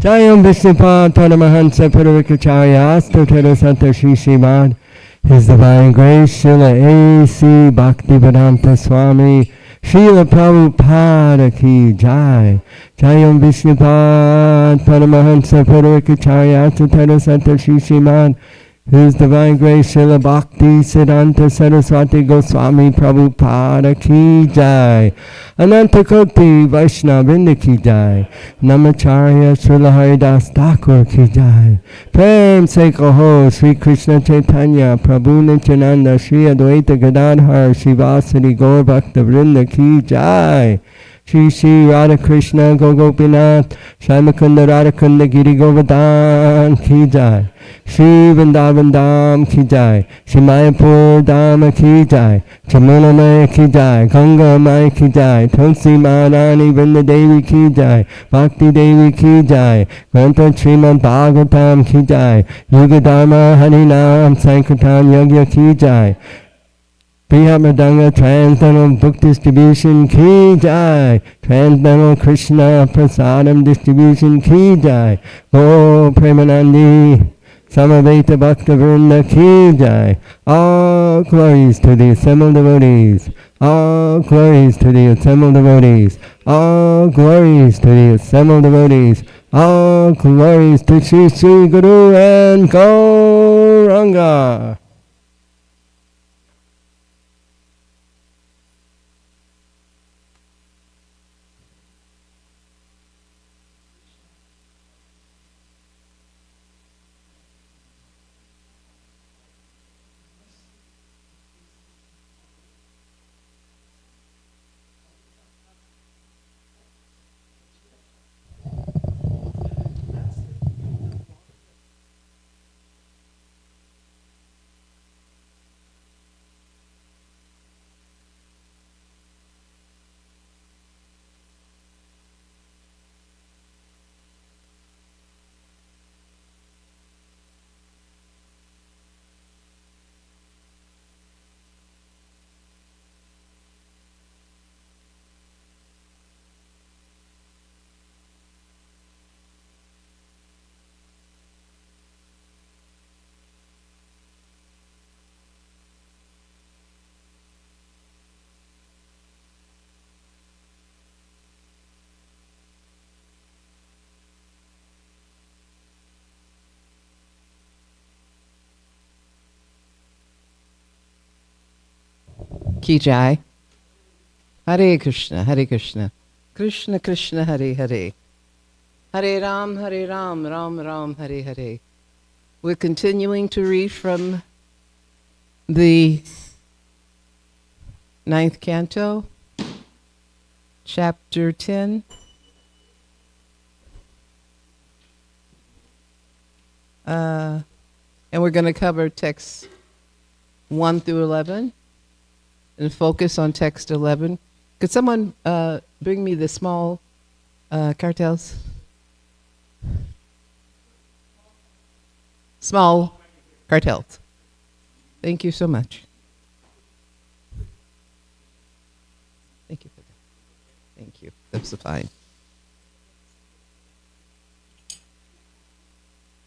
Jayam Vishnupad Paramahansa Purvikacharya Astotera Santa Shri Srimad His Divine Grace Srila A.C. Bhaktivedanta Swami Srila Prabhupada Ki Jai. Jayam Vishnupad Paramahansa Purvikacharya Astotera Santa Shri Srimad His Divine Grace Srila Bhakti Siddhanta Saraswati Goswami Prabhupada Ki Jai. Ananta Koti Vaishnavrinda Ki Jai. Namacharya Srila Haridas Thakur Ki Jai. Prem Se Kaho Sri Krishna Chaitanya Prabhu Nityananda Sri Advaita Gadadhar Srivasadi Gaur Bhakta Vrinda Ki Jai. Shri Shri Radha Krishna Gopinath Shaimakunda Radhakunda Giri Govardhan Ki Jai. Shri Vrindavan Dham Ki Jai. Shri Mayapur Dham Ki Jai. Jamuna Maya Ki Jai. Ganga Maya Ki Jai. Tulsi Maharani Vrinda Devi Ki Jai. Bhakti Devi Ki Jai. Grantha Srimad Bhagavatam Ki Jai. Yuga Dharma Harinam Sankirtan Yagya Ki Jai. Priyamadanga Transcendental Book Distribution Ki Jai. Transcendental Krishna Prasadam Distribution Ki Jai. Go Premanandi Samaveta Bhakta Vrinda Ki Jai. All glories to the assembled devotees. All glories to the assembled devotees. All glories to the assembled devotees. All glories to Sri Sri Guru and Gauranga. Ki Jai. Hare Krishna, Hare Krishna, Krishna Krishna, Hare Hare, Hare Ram, Ram Ram, Hare Hare. We're continuing to read from the 9th canto, chapter 10. And we're going to cover texts 1 through 11. And focus on text 11. Could someone bring me the small cartels? Small cartels. Thank you so much. Thank you for that. Thank you. That's fine.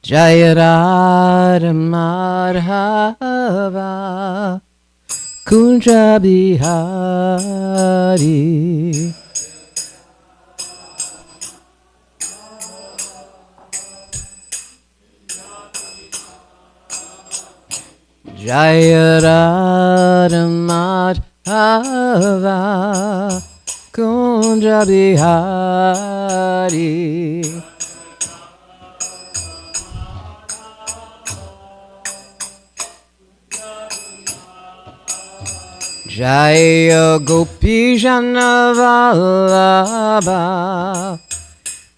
Jayara Madhava Kunja Bihari Jaya Radha Madhava Kunja Bihari Jaya Gopi Jana Vallabha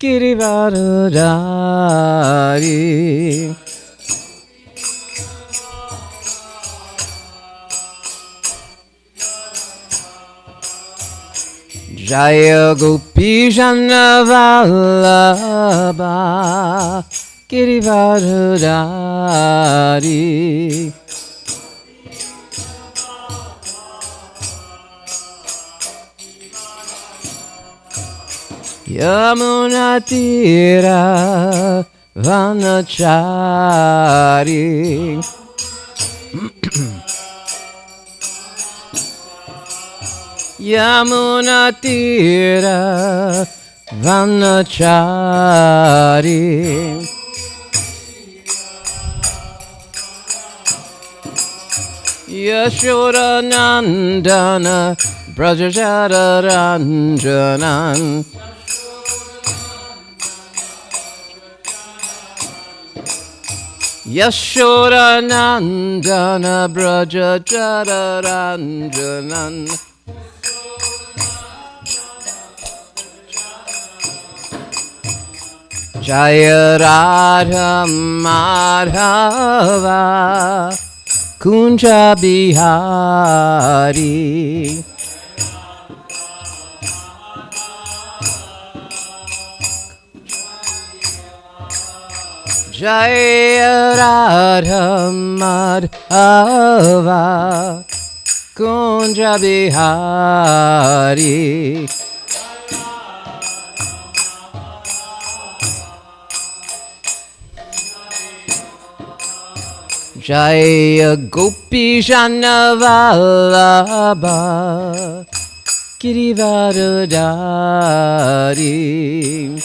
Girivardhari Jaya Gopi Jana Vallabha Girivardhari Yamuna Tira Vanachari. Yamuna Tira Vanachari. Yashoda Nandana Brajajara Ranjanan. Yashoda Nandana Brajajara Ranjanan. Jaya Radha Madhava Kunja Bihari. Jaya Radha Madhava Kunja Bihari. Jaya Gopi Jana Vallabha Girivardhari.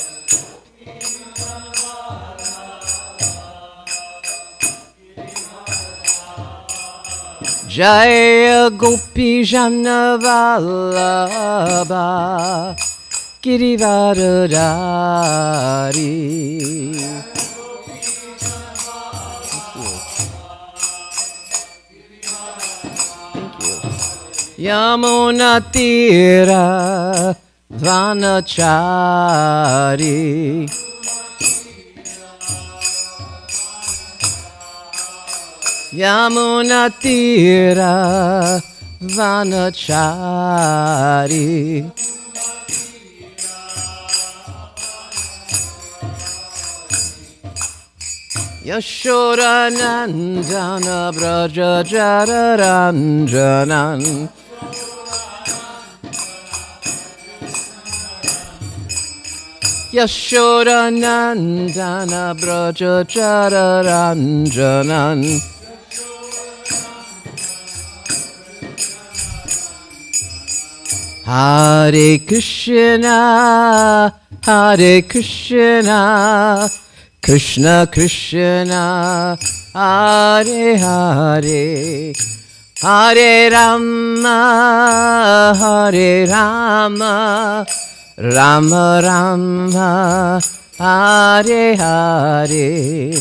Jaya Gopi Jana Vallabha Girivardhari. Yamuna Tira Vanachari. Yamuna Tira Vanachari. Yashoda Nandana Brajajara Ranjanan. Yashoda Nandana Brajajara Ranjanan. Hare Krishna, Hare Krishna, Krishna Krishna, Hare Hare, Hare Rama, Hare Rama, Rama Rama, Hare Hare.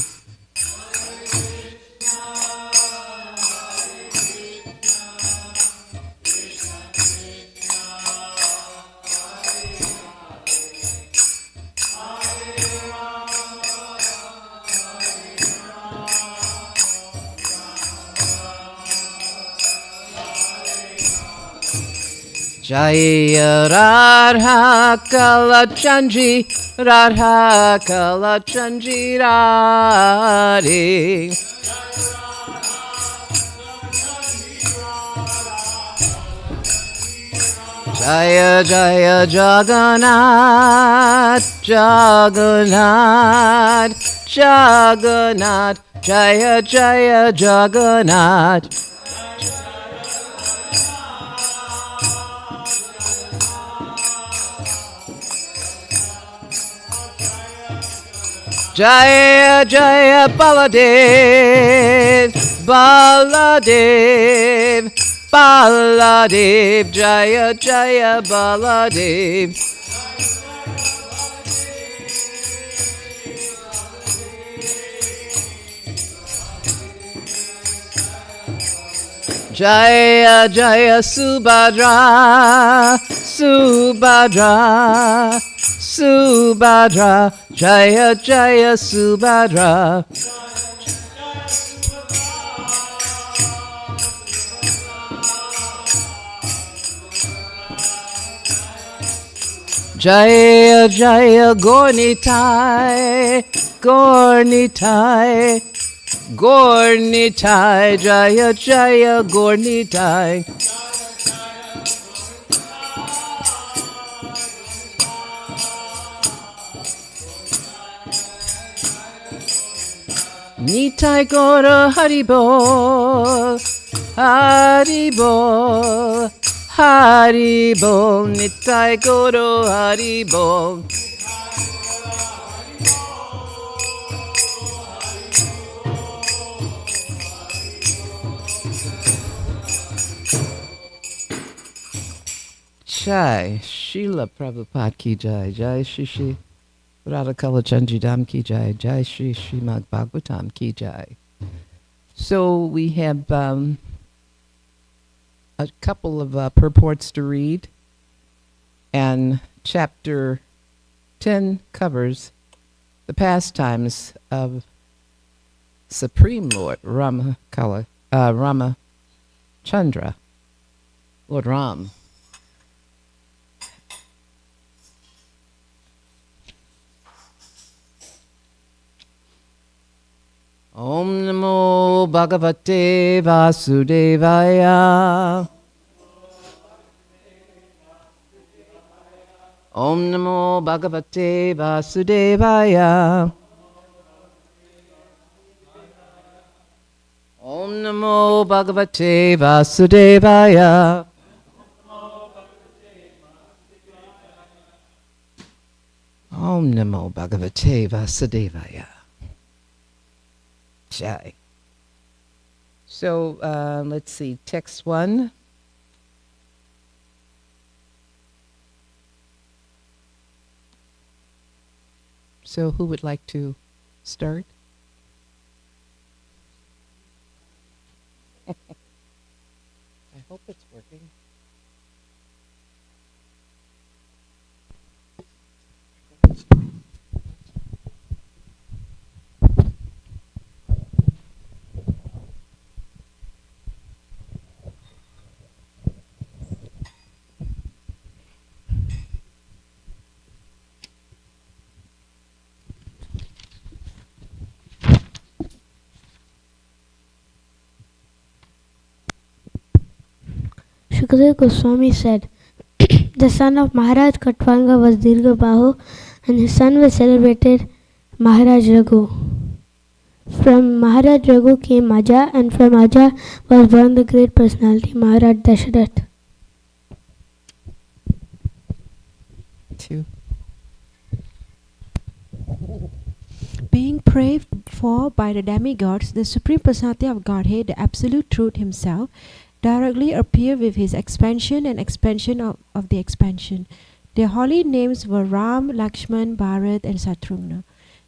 Jaya Radha Kalachandji, Radha Kalachandji Radhe. Jaya Jaya Jagannath, Jagannath, Jagannath, Jaya Jaya Jagannath. Jaya Jaya Baladev, Baladev, Baladev, Jaya Jaya Baladev. Jaya Jaya Subhadra, Subhadra, Subhadra, Jaya Jaya Subhadra. Jaya Jaya Gornitai, Gornitai, Gornitai, Jaya Jaya Gornitai. Nitai Goro Haribol, Haribol, Haribol, Nitai Goro Haribol. Jai, Srila Prabhupada ki jai, Jai Shri Shri Radhakala Chandridam ki jai, Jai Shri Srimad Bhagavatam ki jai. So we have a couple of purports to read, and chapter 10 covers the pastimes of Supreme Lord Ramachandra, Lord Ram. Om Namo Bhagavate Vasudevaya. Om Namo Bhagavate Vasudevaya. Om Namo Bhagavate Vasudevaya. Om Namo Bhagavate Vasudevaya. Jai. So let's see, text 1. So who would like to start? I hope it's working. Shukdev Goswami said, the son of Maharaj Katwanga was Dirgha Bahu, and his son was celebrated Maharaj Raghu. From Maharaj Raghu came Aja, and from Aja was born the great personality Maharaj Dasharath. 2. Being prayed for by the demigods, the Supreme Personality of Godhead, the Absolute Truth Himself, directly appeared with His expansion and expansion of the expansion. Their holy names were Ram, Lakshman, Bharat, and Shatrugna.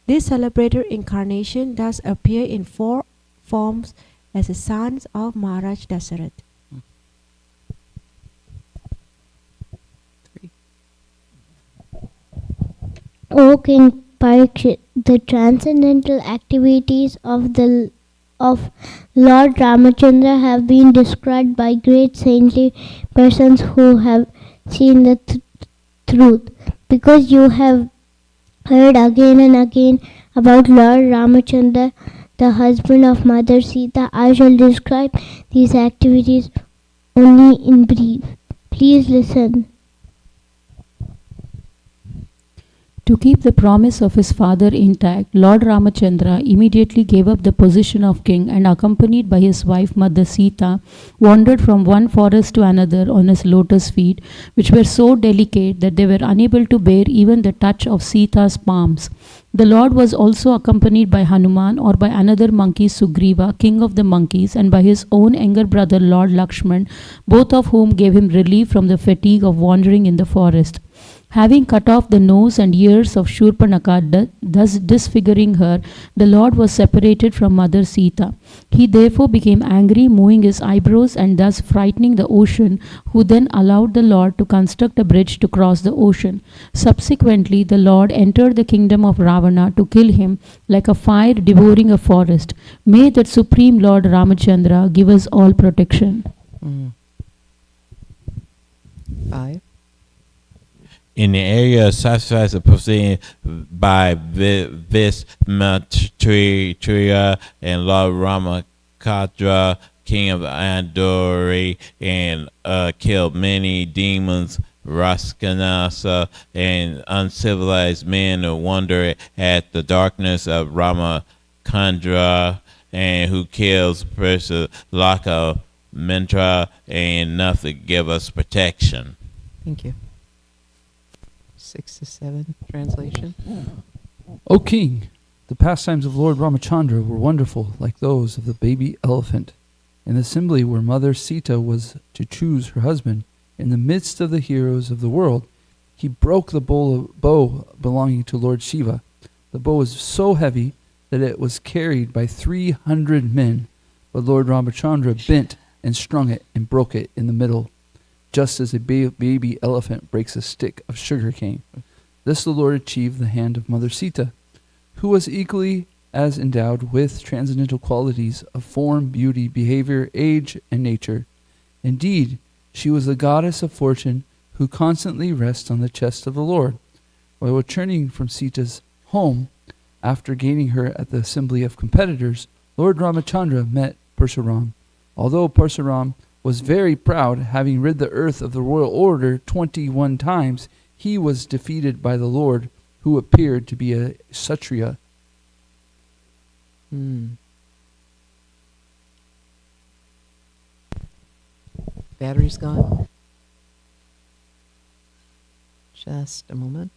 This celebrated incarnation thus appeared in 4 forms as the sons of Maharaj Dasarath. 3. O King Parikshit, the transcendental activities of Lord Ramachandra have been described by great saintly persons who have seen the truth. Because you have heard again and again about Lord Ramachandra, the husband of Mother Sita, I shall describe these activities only in brief. Please listen. To keep the promise of his father intact, Lord Ramachandra immediately gave up the position of king and, accompanied by his wife Mother Sita, wandered from one forest to another on his lotus feet, which were so delicate that they were unable to bear even the touch of Sita's palms. The Lord was also accompanied by Hanuman, or by another monkey Sugriva, king of the monkeys, and by his own younger brother Lord Lakshman, both of whom gave him relief from the fatigue of wandering in the forest. Having cut off the nose and ears of Shurpanakha, thus disfiguring her, the Lord was separated from Mother Sita. He therefore became angry, moving his eyebrows and thus frightening the ocean, who then allowed the Lord to construct a bridge to cross the ocean. Subsequently, the Lord entered the kingdom of Ravana to kill him like a fire devouring a forest. May that Supreme Lord Ramachandra give us all protection. 5. In the area of sacrifice proceeding by Vismatria and Lord Ramakadra, king of Andori, and killed many demons, Raskanasa, and uncivilized men who wonder at the darkness of Kandra, and who kills Persa Laka Mentra, and enough to give us protection. Thank you. 6 to 7 translation. O king, the pastimes of Lord Ramachandra were wonderful, like those of the baby elephant. In the assembly where Mother Sita was to choose her husband, in the midst of the heroes of the world, he broke the bow belonging to Lord Shiva. The bow was so heavy that it was carried by 300 men, but Lord Ramachandra bent and strung it and broke it in the middle, just as a baby elephant breaks a stick of sugar cane. This the Lord achieved the hand of Mother Sita, who was equally as endowed with transcendental qualities of form, beauty, behavior, age, and nature. Indeed, she was the goddess of fortune who constantly rests on the chest of the Lord. While returning from Sita's home, after gaining her at the assembly of competitors, Lord Ramachandra met Parsuram. Although Parsuram was very proud, having rid the earth of the royal order 21 times, he was defeated by the Lord, who appeared to be a Kshatriya. Battery's gone. Just a moment.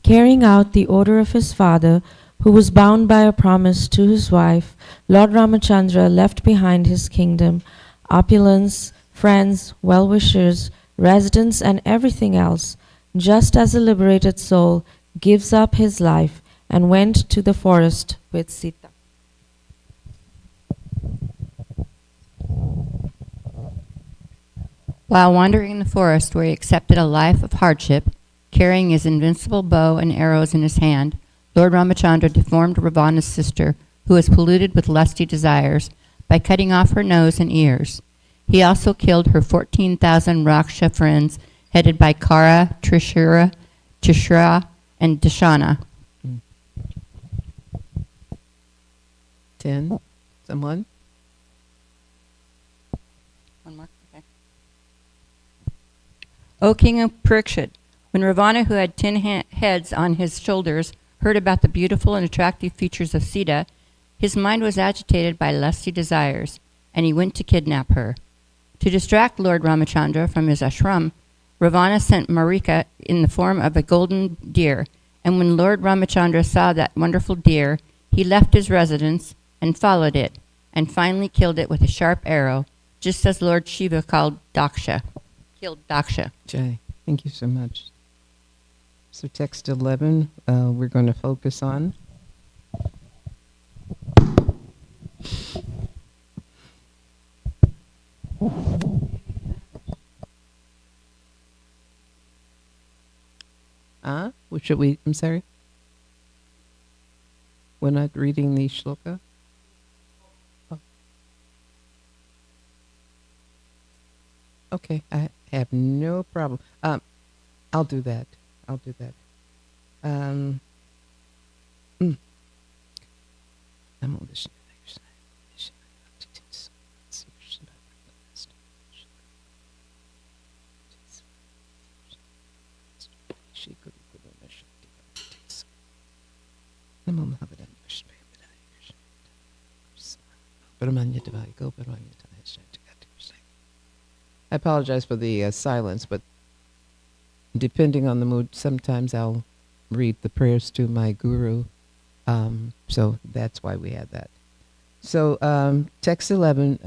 Carrying out the order of his father, who was bound by a promise to his wife, Lord Ramachandra left behind his kingdom, opulence, friends, well-wishers, residents, and everything else, just as a liberated soul gives up his life, and went to the forest with Sita. While wandering in the forest where he accepted a life of hardship, carrying his invincible bow and arrows in his hand, Lord Ramachandra deformed Ravana's sister, who was polluted with lusty desires, by cutting off her nose and ears. He also killed her 14,000 Raksha friends, headed by Kara, Trishura, and Dashana. 10. Someone? One more? Okay. O King of Parikshit, when Ravana, who had 10 heads on his shoulders, heard about the beautiful and attractive features of Sita, his mind was agitated by lusty desires, and he went to kidnap her. To distract Lord Ramachandra from his ashram, Ravana sent Marika in the form of a golden deer, and when Lord Ramachandra saw that wonderful deer, he left his residence and followed it, and finally killed it with a sharp arrow, just as Lord Shiva killed Daksha. Jay, thank you so much. So text 11, we're going to focus on. What should we, I'm sorry? We're not reading the shloka? Oh. Okay, I have no problem. I'll do that. Namo Vishnu. I apologize for the silence, but depending on the mood, sometimes I'll read the prayers to my guru. So that's why we had that. So text 11,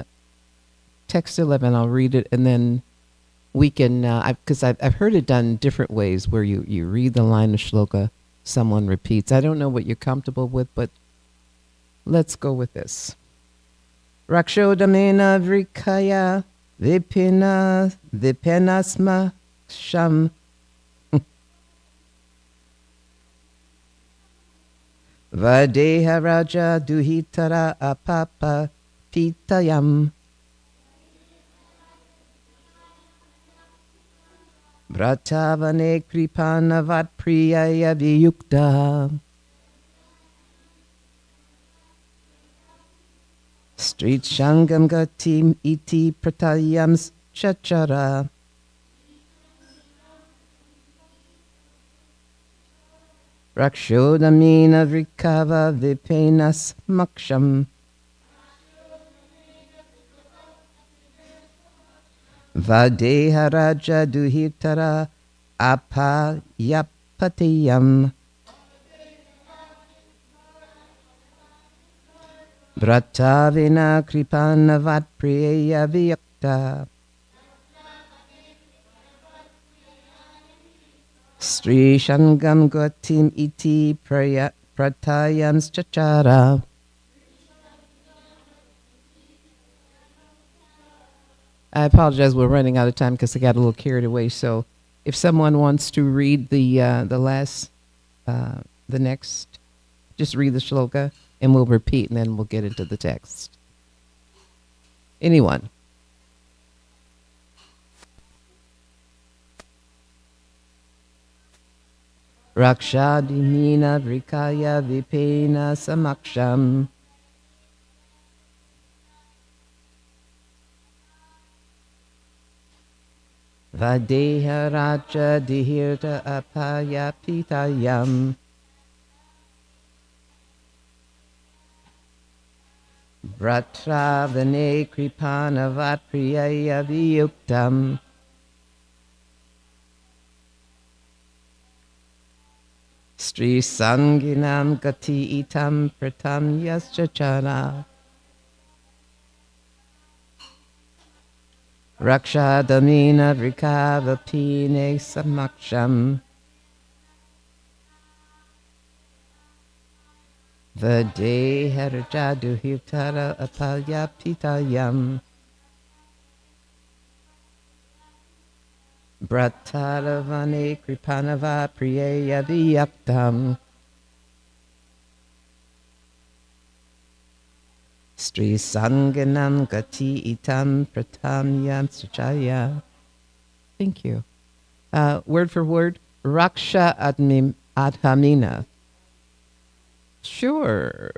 I'll read it, and then we can, because I've heard it done different ways where you read the line of shloka, someone repeats. I don't know what you're comfortable with, but let's go with this. Rakshodamena vrikaya vipenasma sham Vadeha Raja Duhitara Apapa Pitayam Vratavane kripanavat priyaya viyukta. Street shangam gatim iti pratayam chachara. Rakshodamina vrikava vipenas maksham. Vadeha raja duhitara apayapatiyam. Vratavina kripanavat priya viyakta. Sri Shangam Gatim iti pratayam chachara. I apologize, we're running out of time because I got a little carried away. So if someone wants to read the next, just read the shloka and we'll repeat and then we'll get into the text. Anyone? Rakshadimina vrikaya vipena samaksham. Vadeha raja dihirta apayapitayam. Vratravane kripanavat priyaya viyuktam. Sri sanginam gati itam pratam yaschachana. Rakshadamina vrikavapine samaksham. Vadeharjaduhitara apalyapitayam. Brataravane kripanava priyeya viyaptam. Sri sanganam gati itam pratamyam suchaya. Thank you. Word for word, Raksha adhamina. Sure.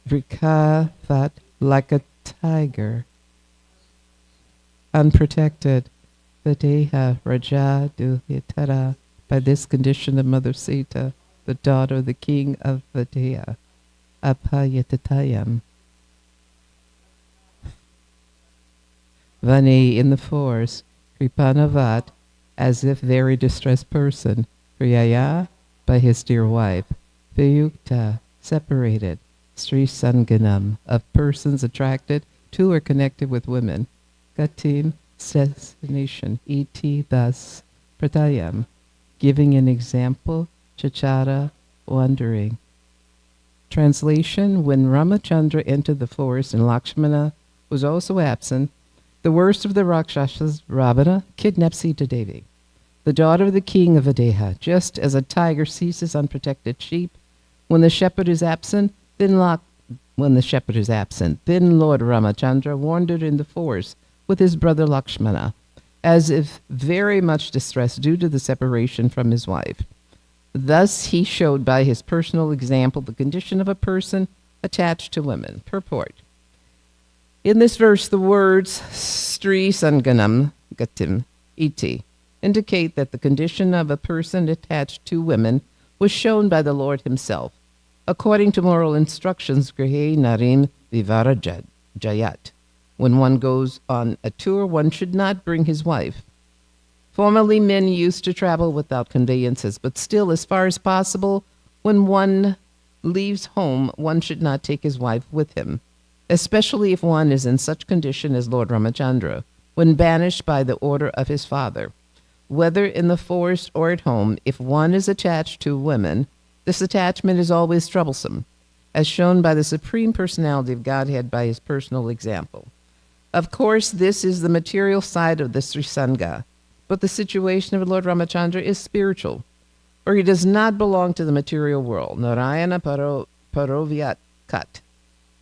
Vrikavat like a tiger, unprotected. Vadeha Raja Duhitara. By this condition of Mother Sita, the daughter of the king of Vadeha, Apayatatayam. Vani in the forest, Kripanavat, as if very distressed person, Priyaya, by his dear wife, Viyukta, separated, Sri Sanganam, of persons attracted to or connected with women, Gatim, destination, iti, thus, pratayam, giving an example, chachara, wandering. Translation, when Ramachandra entered the forest and Lakshmana was also absent, the worst of the Rakshasas, Ravana, kidnapped Sita Devi, the daughter of the king of Vadeha, just as a tiger seizes unprotected sheep. When the shepherd is absent, then Lord Ramachandra wandered in the forest with his brother Lakshmana, as if very much distressed due to the separation from his wife. Thus he showed by his personal example the condition of a person attached to women. Purport. In this verse, the words Sri Sanganam Gatim Iti indicate that the condition of a person attached to women was shown by the Lord himself. According to moral instructions, Grihe Narim Vivara Jayat. When one goes on a tour, one should not bring his wife. Formerly, men used to travel without conveyances, but still, as far as possible, when one leaves home, one should not take his wife with him, especially if one is in such condition as Lord Ramachandra, when banished by the order of his father. Whether in the forest or at home, if one is attached to women, this attachment is always troublesome, as shown by the Supreme Personality of Godhead by his personal example. Of course, this is the material side of the Sri Sangha, but the situation of Lord Ramachandra is spiritual, for he does not belong to the material world. Narayana Parovyat cut.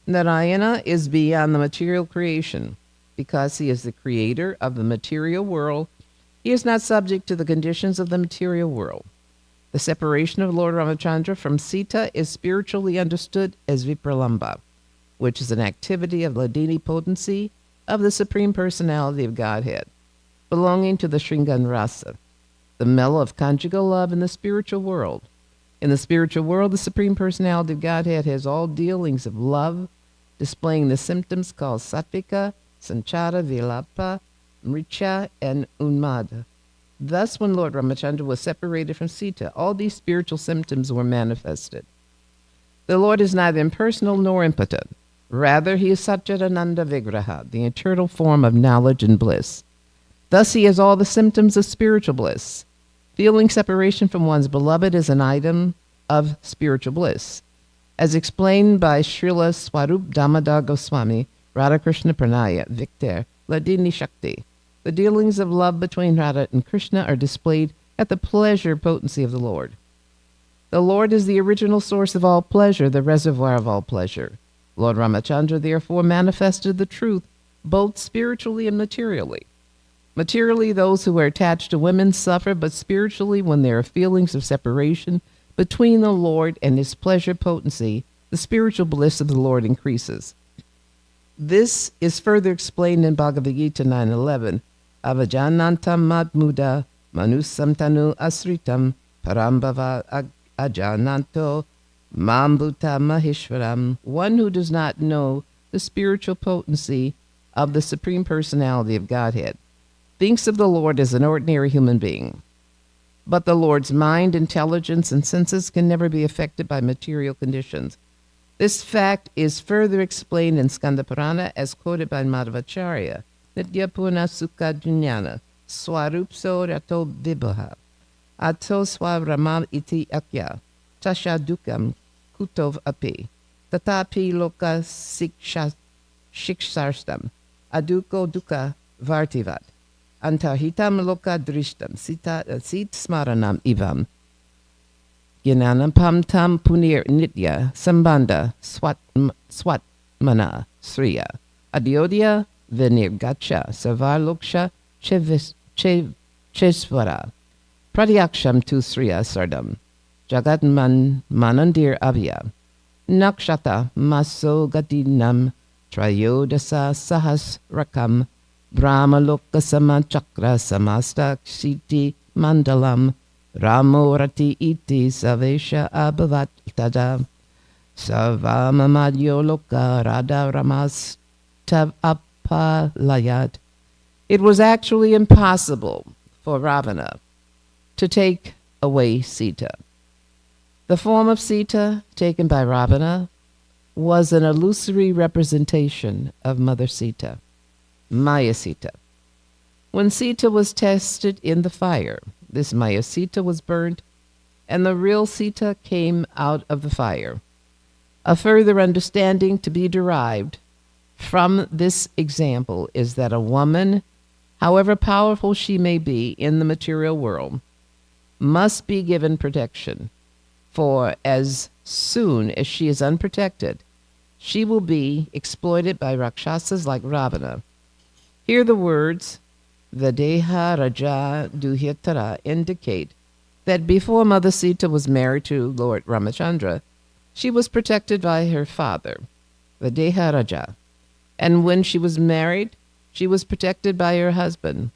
Narayana is beyond the material creation. Because he is the creator of the material world, he is not subject to the conditions of the material world. The separation of Lord Ramachandra from Sita is spiritually understood as Vipralamba, which is an activity of Ladini potency of the Supreme Personality of Godhead, belonging to the Shringan Rasa, the mellow of conjugal love in the spiritual world. In the spiritual world, the Supreme Personality of Godhead has all dealings of love, displaying the symptoms called Sattvika, Sanchara, Vilapa, Mricha, and Unmada. Thus, when Lord Ramachandra was separated from Sita, all these spiritual symptoms were manifested. The Lord is neither impersonal nor impotent. Rather, he is Satchidananda Vigraha, the eternal form of knowledge and bliss. Thus, he has all the symptoms of spiritual bliss. Feeling separation from one's beloved is an item of spiritual bliss. As explained by Srila Swarup Damodar Goswami, Radhakrishna Pranaya, Victor, Ladini Shakti, the dealings of love between Radha and Krishna are displayed at the pleasure potency of the Lord. The Lord is the original source of all pleasure, the reservoir of all pleasure. Lord Ramachandra therefore manifested the truth both spiritually and materially. Materially, those who are attached to women suffer, but spiritually, when there are feelings of separation between the Lord and his pleasure potency, the spiritual bliss of the Lord increases. This is further explained in Bhagavad Gita 9:11. Avajanantam madmuda manusamtanu asritam parambhava ajananto mambuta maheshwaram. One who does not know the spiritual potency of the Supreme Personality of Godhead thinks of the Lord as an ordinary human being. But the Lord's mind, intelligence, and senses can never be affected by material conditions. This fact is further explained in Skanda Purana as quoted by Madhvacharya. Nitya Purna Sukha Jnana Swarupso Rato Vibhaha Ato Swaramam Iti Akya Tasha Dukam Kutov Api Tatapi Loka Shiksharstam Aduko Duka Vartivat Antahitam Loka Drishtam Sit Smaranam Ivam Ginanam Pam Tam Punir Nitya Sambanda Swatmana Sriya Adiodya Vinirgacha Savarloksha Chesvara Pratyaksham tu Sriya Sardam Jagatman Manandir Avya Nakshata Maso Gatinam Trayodasa Sahas Rakam Brahmaloka Sama Chakra Samasta Ksiti Mandalam Ramorati iti savesha abhavat tada savamamadyo loka radha ramas tav apalayat. It was actually impossible for Ravana to take away Sita. The form of Sita taken by Ravana was an illusory representation of Mother Sita, Maya Sita. When Sita was tested in the fire, this Maya Sita was burnt, and the real Sita came out of the fire. A further understanding to be derived from this example is that a woman, however powerful she may be in the material world, must be given protection, for as soon as she is unprotected, she will be exploited by Rakshasas like Ravana. Here the words Videha Raja Duhyatara indicate that before Mother Sita was married to Lord Ramachandra, she was protected by her father, Videha Raja, and when she was married, she was protected by her husband.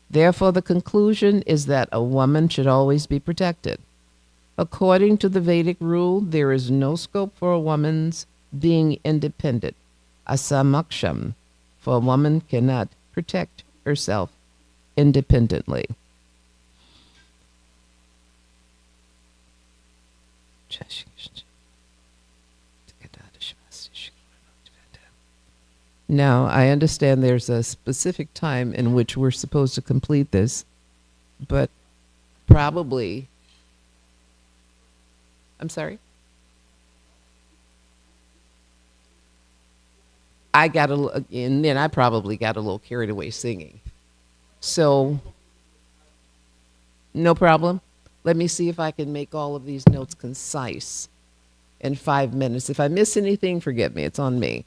Therefore, the conclusion is that a woman should always be protected. According to the Vedic rule, there is no scope for a woman's being independent, asamaksham, for a woman cannot protect herself independently. Now, I understand there's a specific time in which we're supposed to complete this, but probably, I'm sorry? And then I probably got a little carried away singing. So, no problem. Let me see if I can make all of these notes concise. in 5 minutes. If I miss anything, forgive me, it's on me.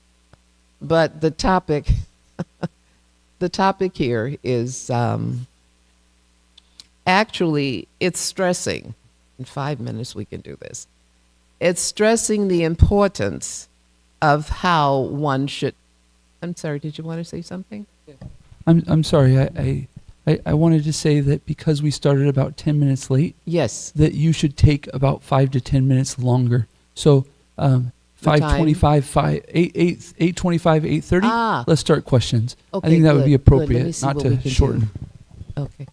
But the topic, the topic here is actually, it's stressing. In 5 minutes, we can do this. It's stressing the importance of how one should. I'm sorry, did you want to say something? I'm sorry. I wanted to say that because we started about 10 minutes late, Yes. that you should take about 5 to 10 minutes longer. So 5:25, 8:25, 8:30. Ah. Let's start questions. Okay, I think that would be good, good. Let appropriate, me see not what we to can shorten. do. Okay.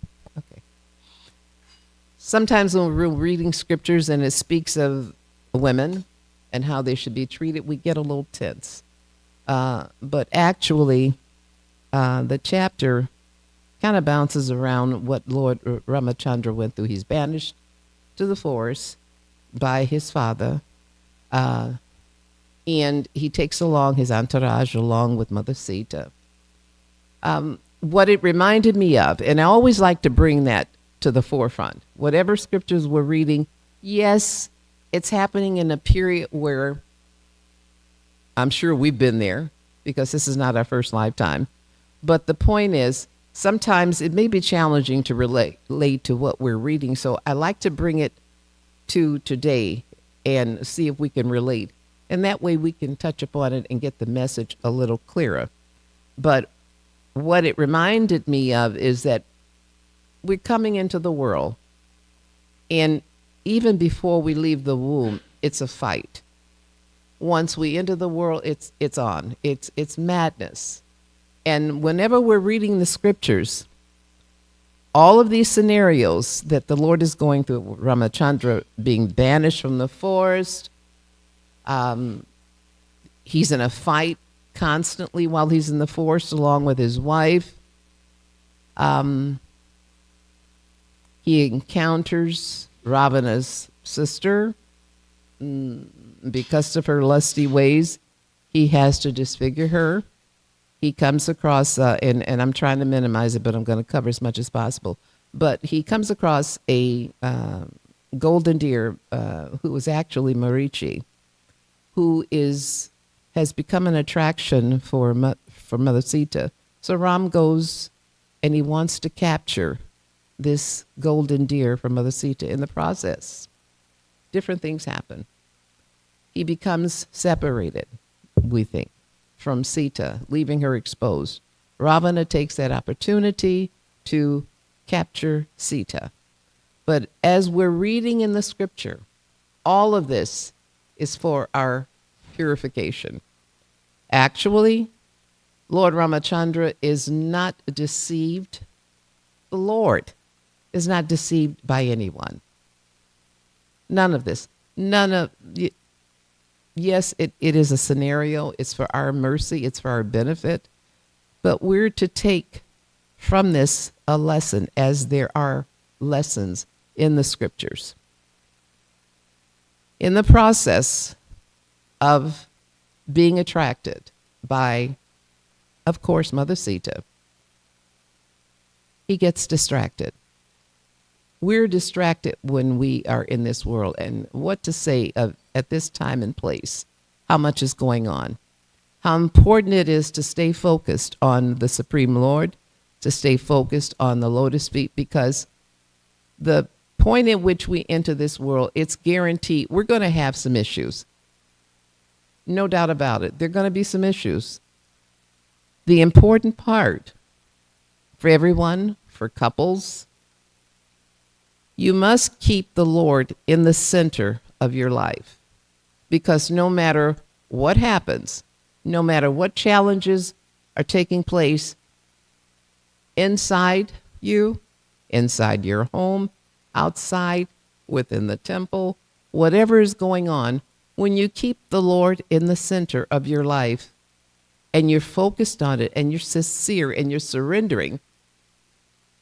Sometimes when we're reading scriptures and it speaks of women and how they should be treated, we get a little tense. But actually, the chapter kind of bounces around what Lord Ramachandra went through. He's banished to the forest by his father, and he takes along his entourage along with Mother Sita. What it reminded me of, and I always like to bring that to the forefront, whatever scriptures we're reading, yes, it's happening in a period where I'm sure we've been there because this is not our first lifetime. But the point is, sometimes it may be challenging to relate to what we're reading. So I like to bring it to today and see if we can relate. And that way we can touch upon it and get the message a little clearer. But what it reminded me of is that we're coming into the world. And even before we leave the womb, it's a fight. Once we enter the world, it's on. It's madness. And whenever we're reading the scriptures, all of these scenarios that the Lord is going through, Ramachandra being banished from the forest, he's in a fight constantly while he's in the forest along with his wife. He encounters Ravana's sister. Because of her lusty ways, he has to disfigure her. He comes across, and I'm trying to minimize it, but I'm going to cover as much as possible. But he comes across a golden deer who was actually Marichi, who has become an attraction for Mother Sita. So Ram goes and he wants to capture this golden deer from Mother Sita. In the process, different things happen. He becomes separated, we think, from Sita, leaving her exposed. Ravana takes that opportunity to capture Sita. But as we're reading in the scripture, all of this is for our purification. Actually, Lord Ramachandra is not deceived. The Lord is not deceived by anyone. None of this. Yes, it is a scenario. It's for our mercy. It's for our benefit. But we're to take from this a lesson, as there are lessons in the scriptures. In the process of being attracted by, of course, Mother Sita, he gets distracted. We're distracted when we are in this world, and what to say at this time and place, how much is going on, how important it is to stay focused on the Supreme Lord, to stay focused on the lotus feet, because the point at which we enter this world, it's guaranteed we're going to have some issues. No doubt about it. There are going to be some issues. The important part for everyone, for couples, you must keep the Lord in the center of your life, because no matter what happens, no matter what challenges are taking place inside you, inside your home, outside, within the temple, whatever is going on, when you keep the Lord in the center of your life and you're focused on it and you're sincere and you're surrendering,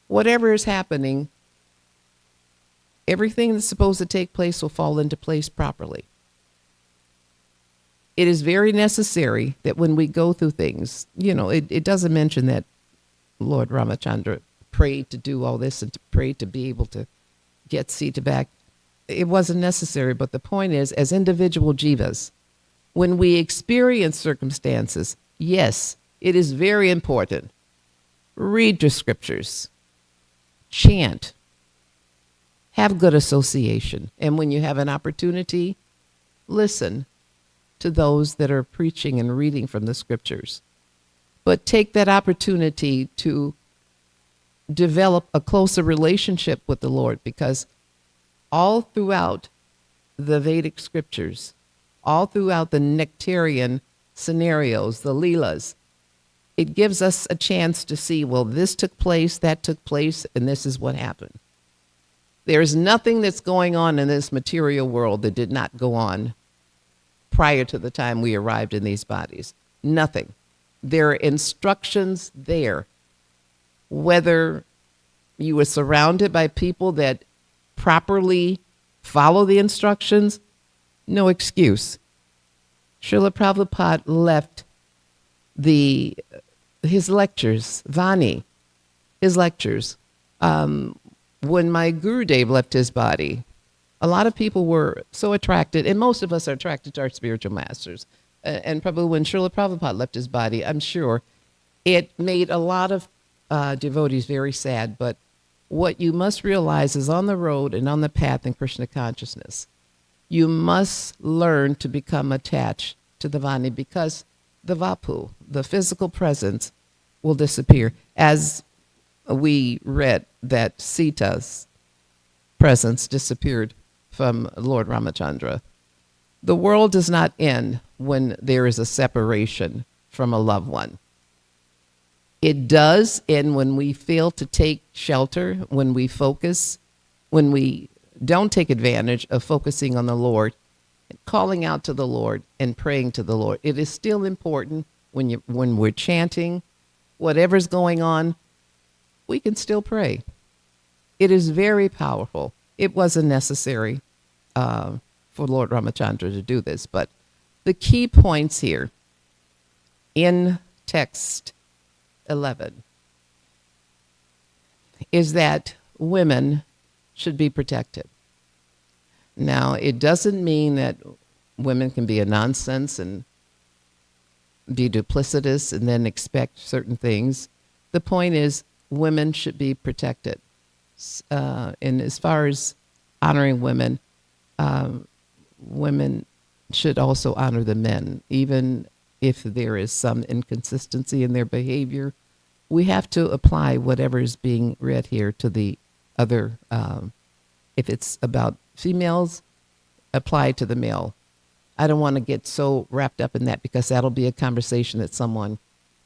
whatever is happening, everything that's supposed to take place will fall into place properly. It is very necessary that when we go through things, it doesn't mention that Lord Ramachandra prayed to do all this and to pray to be able to get Sita back. it wasn't necessary. But the point is, as individual jivas, when we experience circumstances, yes, it is very important. Read the scriptures, chant, have good association. And when you have an opportunity, listen to those that are preaching and reading from the scriptures. But take that opportunity to develop a closer relationship with the Lord, because all throughout the Vedic scriptures, all throughout the nectarian scenarios, the Leelas, it gives us a chance to see, well, this took place, that took place, and this is what happened. There's nothing that's going on in this material world that did not go on prior to the time we arrived in these bodies. Nothing. There are instructions there. Whether you were surrounded by people that properly follow the instructions, no excuse. Srila Prabhupada left his lectures, Vani, his lectures. When my Gurudev left his body, a lot of people were so attracted, and most of us are attracted to our spiritual masters. And probably when Srila Prabhupada left his body, I'm sure it made a lot of devotees very sad. But what you must realize is, on the road and on the path in Krishna consciousness, you must learn to become attached to the Vani, because the Vapu, the physical presence, will disappear. As we read that Sita's presence disappeared from Lord Ramachandra. The world does not end when there is a separation from a loved one. It does end when we fail to take shelter, when we focus, when we don't take advantage of focusing on the Lord, calling out to the Lord and praying to the Lord. It is still important when we're chanting, whatever's going on, we can still pray. It is very powerful. It wasn't necessary for Lord Ramachandra to do this, but the key points here in text 11 is that women should be protected. Now, it doesn't mean that women can be a nonsense and be duplicitous and then expect certain things. The point is, women should be protected. And as far as honoring women, women should also honor the men. Even if there is some inconsistency in their behavior, we have to apply whatever is being read here to the other. If it's about females, apply to the male. I don't want to get so wrapped up in that, because that'll be a conversation that someone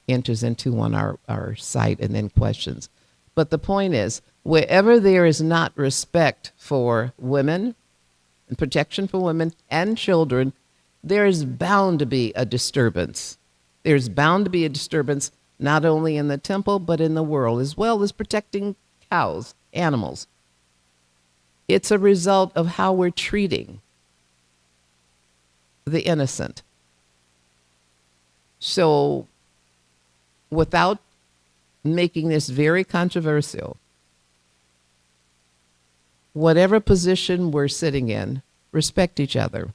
enters into on our site and then questions. But the point is, wherever there is not respect for women and protection for women and children, there is bound to be a disturbance. There's bound to be a disturbance, not only in the temple, but in the world, as well as protecting cows, animals. It's a result of how we're treating the innocent. So, without making this very controversial, whatever position we're sitting in, respect each other.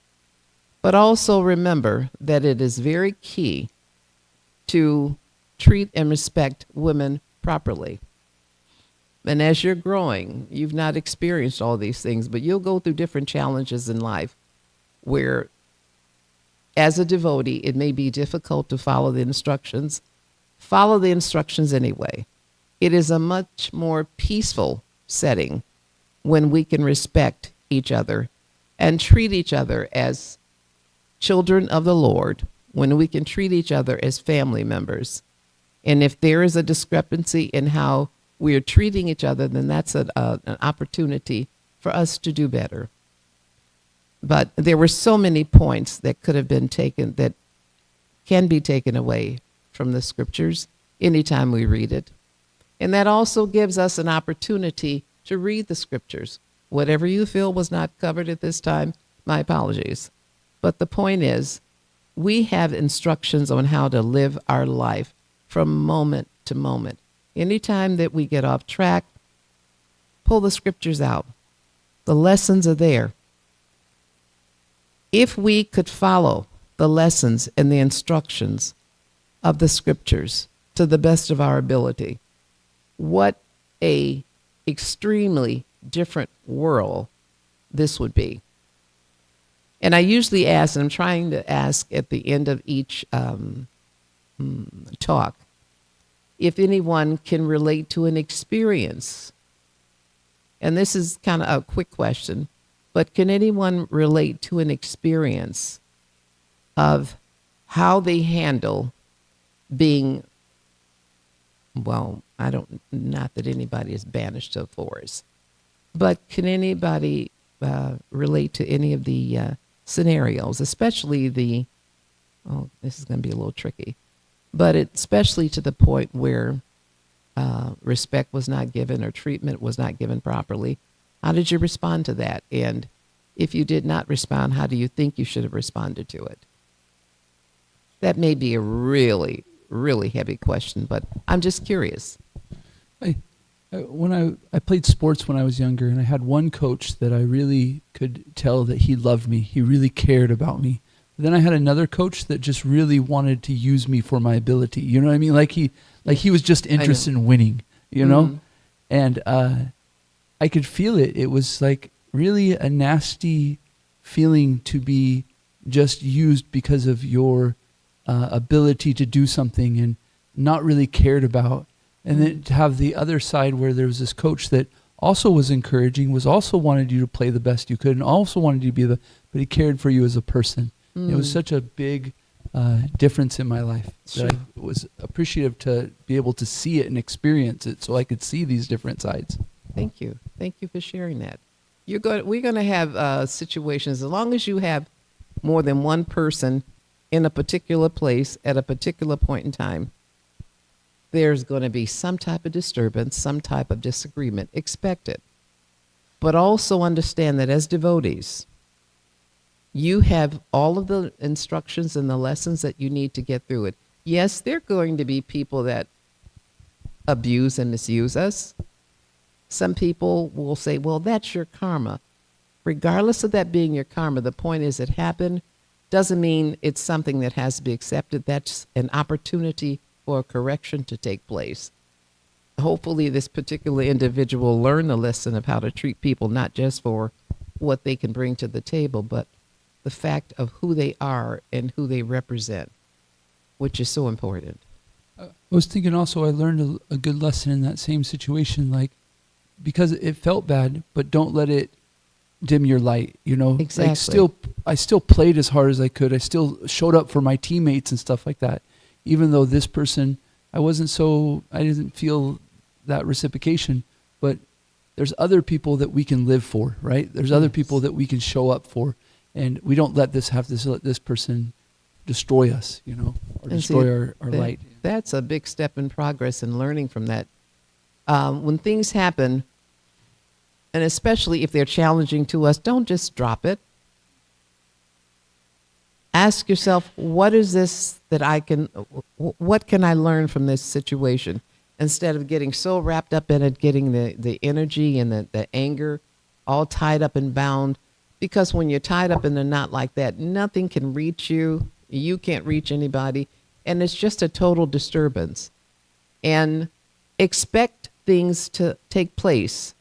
But also remember that it is very key to treat and respect women properly. And as you're growing, you've not experienced all these things, but you'll go through different challenges in life where, as a devotee, it may be difficult to follow the instructions. Follow the instructions anyway. It is a much more peaceful setting when we can respect each other and treat each other as children of the Lord, when we can treat each other as family members. And if there is a discrepancy in how we are treating each other, then that's an opportunity for us to do better. But there were so many points that could have been taken, that can be taken away from the scriptures anytime we read it. And that also gives us an opportunity to read the scriptures. Whatever you feel was not covered at this time, my apologies. But the point is, we have instructions on how to live our life from moment to moment. Anytime that we get off track, pull the scriptures out The lessons are there. If we could follow the lessons and the instructions of the scriptures to the best of our ability, what a extremely different world this would be. And I usually ask, and I'm trying to ask at the end of each talk, if anyone can relate to an experience. And this is kind of a quick question, but can anyone relate to an experience of how they handle being, well, not that anybody is banished to a forest, but can anybody relate to any of the scenarios, especially this is going to be a little tricky, but especially to the point where respect was not given or treatment was not given properly? How did you respond to that? And if you did not respond, how do you think you should have responded to it? That may be a really, really heavy question, but I'm just curious. When I played sports when I was younger, and I had one coach that I really could tell that he loved me. He really cared about me. But then I had another coach that just really wanted to use me for my ability. You know what I mean? Like he was just interested in winning, you know? Mm-hmm. And I could feel it. It was like really a nasty feeling to be just used because of your ability to do something and not really cared about. And then to have the other side where there was this coach that also was encouraging, was also wanted you to play the best you could, and also wanted you to be but he cared for you as a person. It was such a big difference in my life that I was appreciative to be able to see it and experience it so I could see these different sides. Thank you. Thank you for sharing that. We're going to have situations, as long as you have more than one person in a particular place at a particular point in time, there's going to be some type of disturbance, some type of disagreement expected. But also understand that as devotees, you have all of the instructions and the lessons that you need to get through it. Yes, there are going to be people that abuse and misuse us. Some people will say, well, that's your karma. Regardless of that being your karma, the point is it happened. Doesn't mean it's something that has to be accepted. That's an opportunity for a correction to take place. Hopefully this particular individual learned the lesson of how to treat people, not just for what they can bring to the table, but the fact of who they are and who they represent, which is so important. I was thinking also I learned a good lesson in that same situation, like, because it felt bad, but don't let it dim your light, you know? Exactly. Like I still played as hard as I could. I still showed up for my teammates and stuff like that. Even though this person, I didn't feel that reciprocation, but there's other people that we can live for, right? There's other people that we can show up for, and we don't let this person destroy us, you know, or destroy our light. That's a big step in progress in learning from that. When things happen, and especially if they're challenging to us, don't just drop it. Ask yourself, what is this what can I learn from this situation? Instead of getting so wrapped up in it, getting the energy and the anger all tied up and bound. Because when you're tied up in a knot like that, nothing can reach you. You can't reach anybody. And it's just a total disturbance. And expect things to take place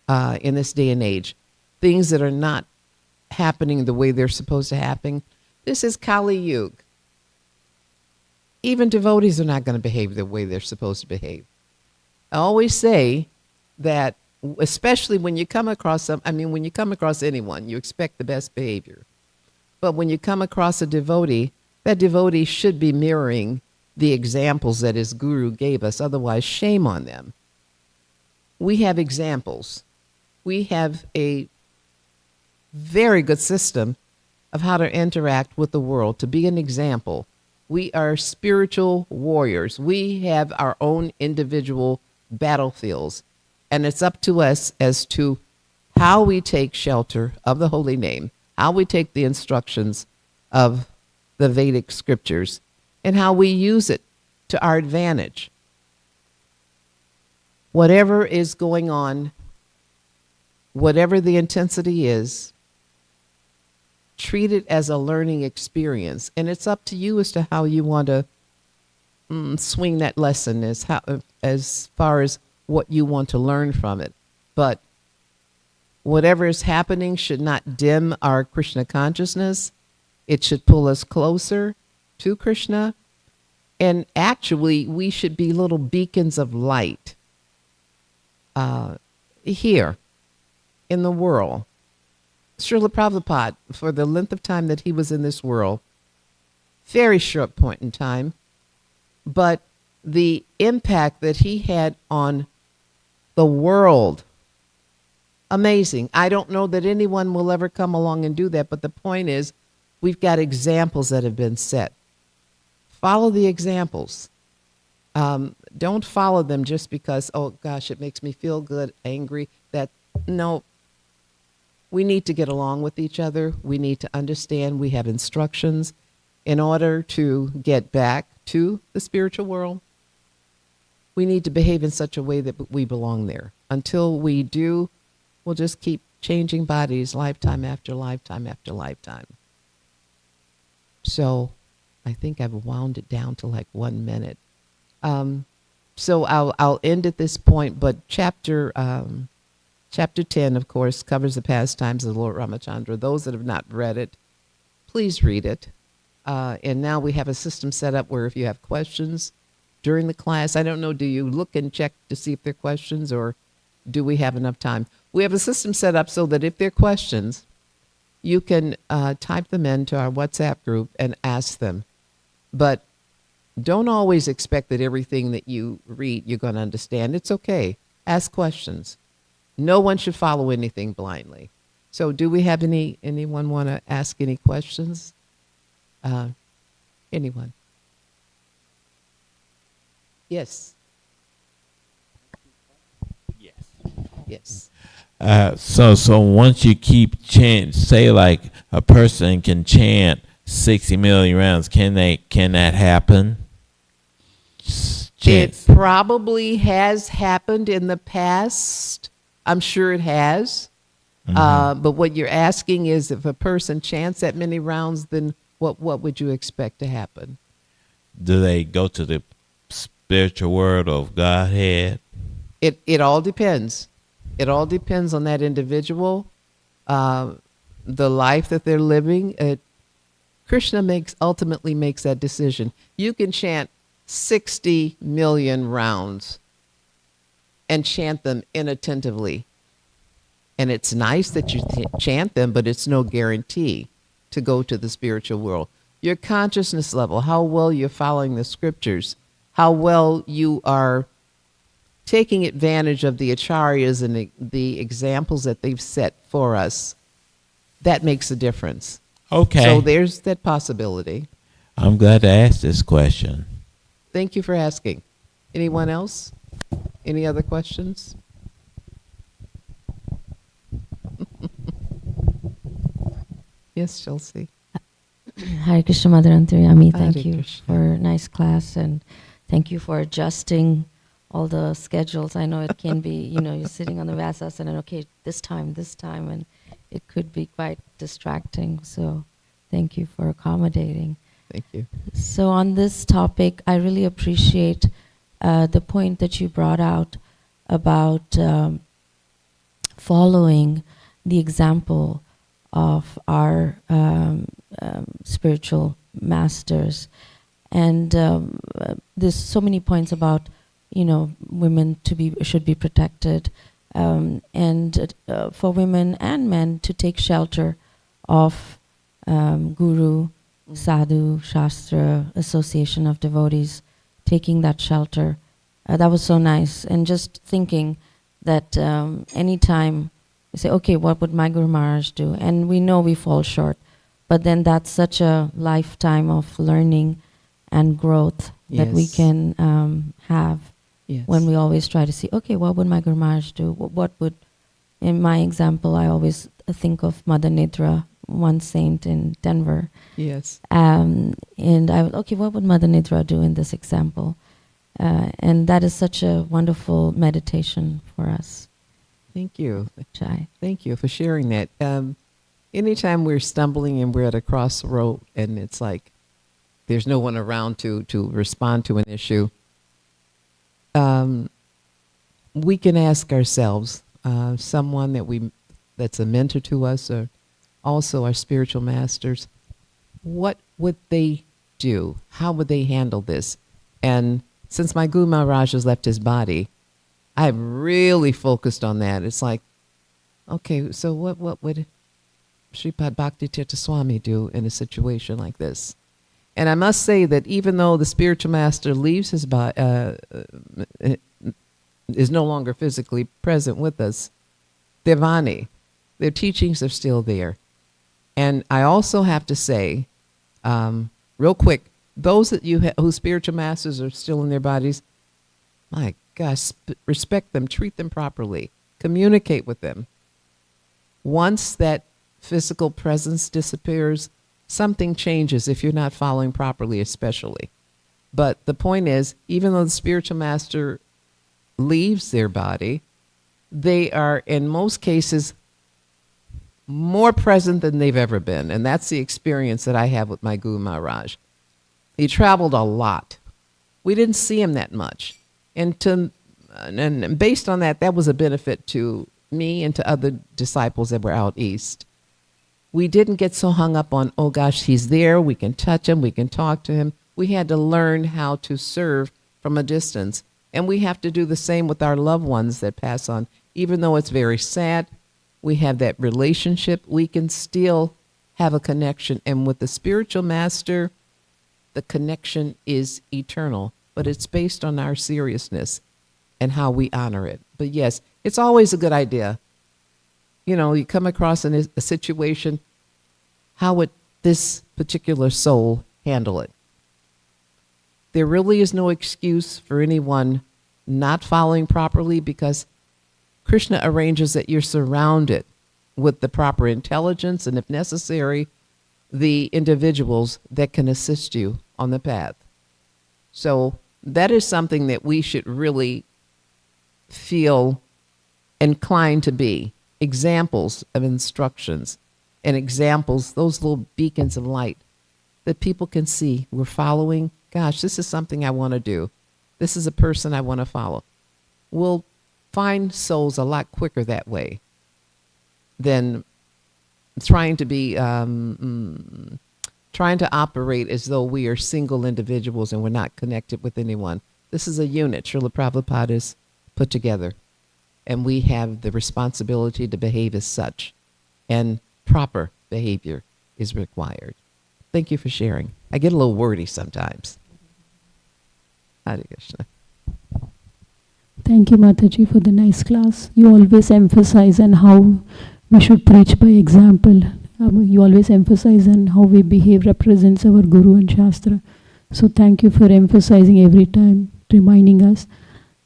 in this day and age. Things that are not happening the way they're supposed to happen. This is Kali Yuga. Even devotees are not going to behave the way they're supposed to behave. I always say that, especially when you come across when you come across anyone, you expect the best behavior. But when you come across a devotee, that devotee should be mirroring the examples that his guru gave us. Otherwise, shame on them. We have examples. We have a very good system of how to interact with the world, to be an example. We are spiritual warriors. We have our own individual battlefields. And it's up to us as to how we take shelter of the holy name, how we take the instructions of the Vedic scriptures, and how we use it to our advantage. Whatever is going on whatever the intensity is, treat it as a learning experience. And it's up to you as to how you want to swing that lesson, as far as what you want to learn from it. But whatever is happening should not dim our Krishna consciousness. It should pull us closer to Krishna. And actually, we should be little beacons of light here in the world. Srila Prabhupada, for the length of time that he was in this world, very short point in time, but the impact that he had on the world, amazing. I don't know that anyone will ever come along and do that, but the point is, we've got examples that have been set. Follow the examples. Don't follow them just because, oh gosh, it makes me feel good, angry. No, we need to get along with each other. We need to understand we have instructions in order to get back to the spiritual world. We need to behave in such a way that we belong there. Until we do, we'll just keep changing bodies lifetime after lifetime after lifetime. So I think I've wound it down to like 1 minute. So I'll end at this point, but chapter 10, of course, covers the pastimes of Lord Ramachandra. Those that have not read it, please read it. And now we have a system set up where if you have questions during the class, I don't know, do you look and check to see if there are questions, or do we have enough time? We have a system set up so that if there are questions, you can type them into our WhatsApp group and ask them. But don't always expect that everything that you read you're going to understand. It's okay. Ask questions. No one should follow anything blindly. So do we have anyone want to ask any questions? Anyone? Yes. Yes. So once you keep chant, say like a person can chant 60 million rounds, can that happen? It probably has happened in the past. I'm sure it has. But what you're asking is, if a person chants that many rounds, then what would you expect to happen? Do they go to the spiritual world of Godhead? It all depends. It all depends on that individual, the life that they're living. Krishna ultimately makes that decision. You can chant 60 million rounds and chant them inattentively. And it's nice that you chant them, but it's no guarantee to go to the spiritual world. Your consciousness level, how well you're following the scriptures, how well you are taking advantage of the acharyas and the examples that they've set for us, that makes a difference. Okay. So there's that possibility. I'm glad to ask this question. Thank you for asking. Anyone else? Any other questions? Yes, Chelsea. Hare Krishna, Mother Antaryami. Thank Hare you Krishna. for a nice class, and thank you for adjusting all the schedules. I know it can be, you're sitting on the Vyasasana and okay, this time, and it could be quite distracting. So thank you for accommodating. Thank you. So on this topic, I really appreciate the point that you brought out about following the example of our spiritual masters. And there's so many points about, women should be protected, and for women and men to take shelter of guru, sadhu, shastra, association of devotees, taking that shelter. That was so nice. And just thinking that anytime you say, okay, what would my Guru Maharaj do? And we know we fall short, but then that's such a lifetime of learning and growth that we can have when we always try to see, okay, what would my Guru Maharaj do? What would, in my example, I always think of Mother Nidra, one saint in Denver. Yes. And I would, okay, what would Mother Nidra do in this example? And that is such a wonderful meditation for us. Thank you. Chai. Thank you for sharing that. Anytime we're stumbling and we're at a crossroad and it's like there's no one around to respond to an issue, we can ask ourselves, someone that's a mentor to us, or also our spiritual masters, what would they do? How would they handle this? And since my Guru Maharaj has left his body, I've really focused on that. It's like, okay, so what would Sripad Bhakti Tirtha Swami do in a situation like this? And I must say that even though the spiritual master leaves his body, is no longer physically present with us, their Vani, their teachings are still there. And I also have to say, real quick, those that whose spiritual masters are still in their bodies, my gosh, respect them, treat them properly, communicate with them. Once that physical presence disappears, something changes if you're not following properly, especially. But the point is, even though the spiritual master leaves their body, they are in most cases more present than they've ever been. And that's the experience that I have with my Guru Maharaj. He traveled a lot. We didn't see him that much. And based on that, that was a benefit to me and to other disciples that were out east. We didn't get so hung up on, oh gosh, he's there, we can touch him, we can talk to him. We had to learn how to serve from a distance. And we have to do the same with our loved ones that pass on. Even though it's very sad, we have that relationship, we can still have a connection. And with the spiritual master, the connection is eternal, but it's based on our seriousness and how we honor it. But yes, it's always a good idea. You know, you come across a situation, how would this particular soul handle it? There really is no excuse for anyone not following properly, because Krishna arranges that you're surrounded with the proper intelligence and, if necessary, the individuals that can assist you on the path. So that is something that we should really feel inclined to be. Examples of instructions and examples, those little beacons of light that people can see. We're following, gosh, this is something I want to do. This is a person I want to follow. We'll find souls a lot quicker that way than trying to be, trying to operate as though we are single individuals and we're not connected with anyone. This is a unit Srila Prabhupada has put together. And we have the responsibility to behave as such. And proper behavior is required. Thank you for sharing. I get a little wordy sometimes. Hare Krishna. Thank you, Mataji, for the nice class. You always emphasize on how we should preach by example. You always emphasize on how we behave represents our Guru and Shastra. So thank you for emphasizing every time, reminding us.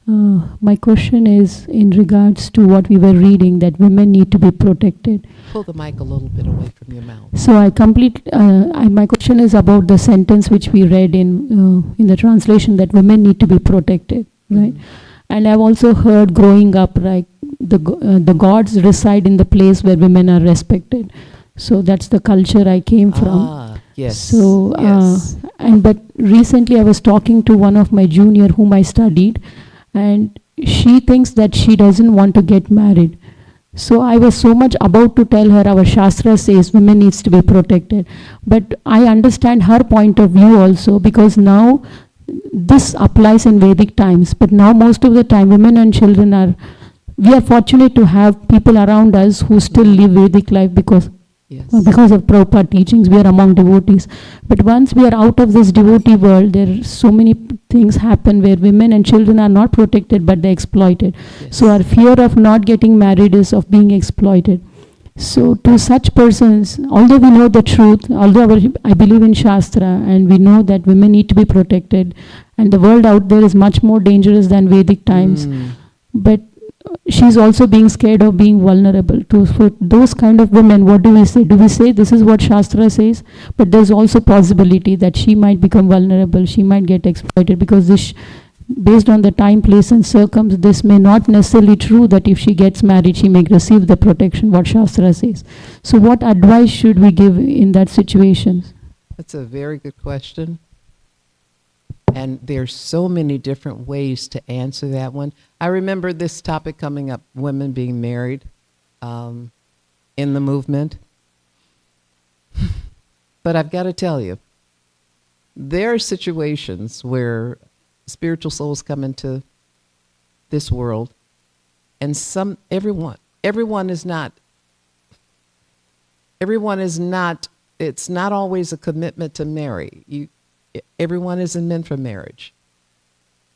My question is in regards to what we were reading, that women need to be protected. Pull the mic a little bit away from your mouth. So my question is about the sentence which we read in the translation, that women need to be protected, right? Mm-hmm. And I've also heard growing up, like the gods reside in the place where women are respected. So that's the culture I came from. Yes. So yes. But recently I was talking to one of my junior whom I studied, and she thinks that she doesn't want to get married. So I was so much about to tell her our Shastra says women needs to be protected. But I understand her point of view also, because now this applies in Vedic times. But now most of the time women and children we are fortunate to have people around us who still live Vedic life because of Prabhupada teachings. We are among devotees. But once we are out of this devotee world, there are so many things happen where women and children are not protected, but they're exploited. Yes. So our fear of not getting married is of being exploited. So to such persons, although we know the truth, although I believe in Shastra, and we know that women need to be protected, and the world out there is much more dangerous than Vedic times, but she's also being scared of being vulnerable. For those kind of women, what do we say? Do we say this is what Shastra says? But there's also possibility that she might become vulnerable, she might get exploited, because based on the time, place and circumstance, this may not necessarily true that if she gets married, she may receive the protection, what Shastra says. So what advice should we give in that situation? That's a very good question. And there's so many different ways to answer that one. I remember this topic coming up, women being married in the movement. But I've got to tell you, there are situations where spiritual souls come into this world, and everyone is not, it's not always a commitment to marry. Everyone isn't meant for marriage.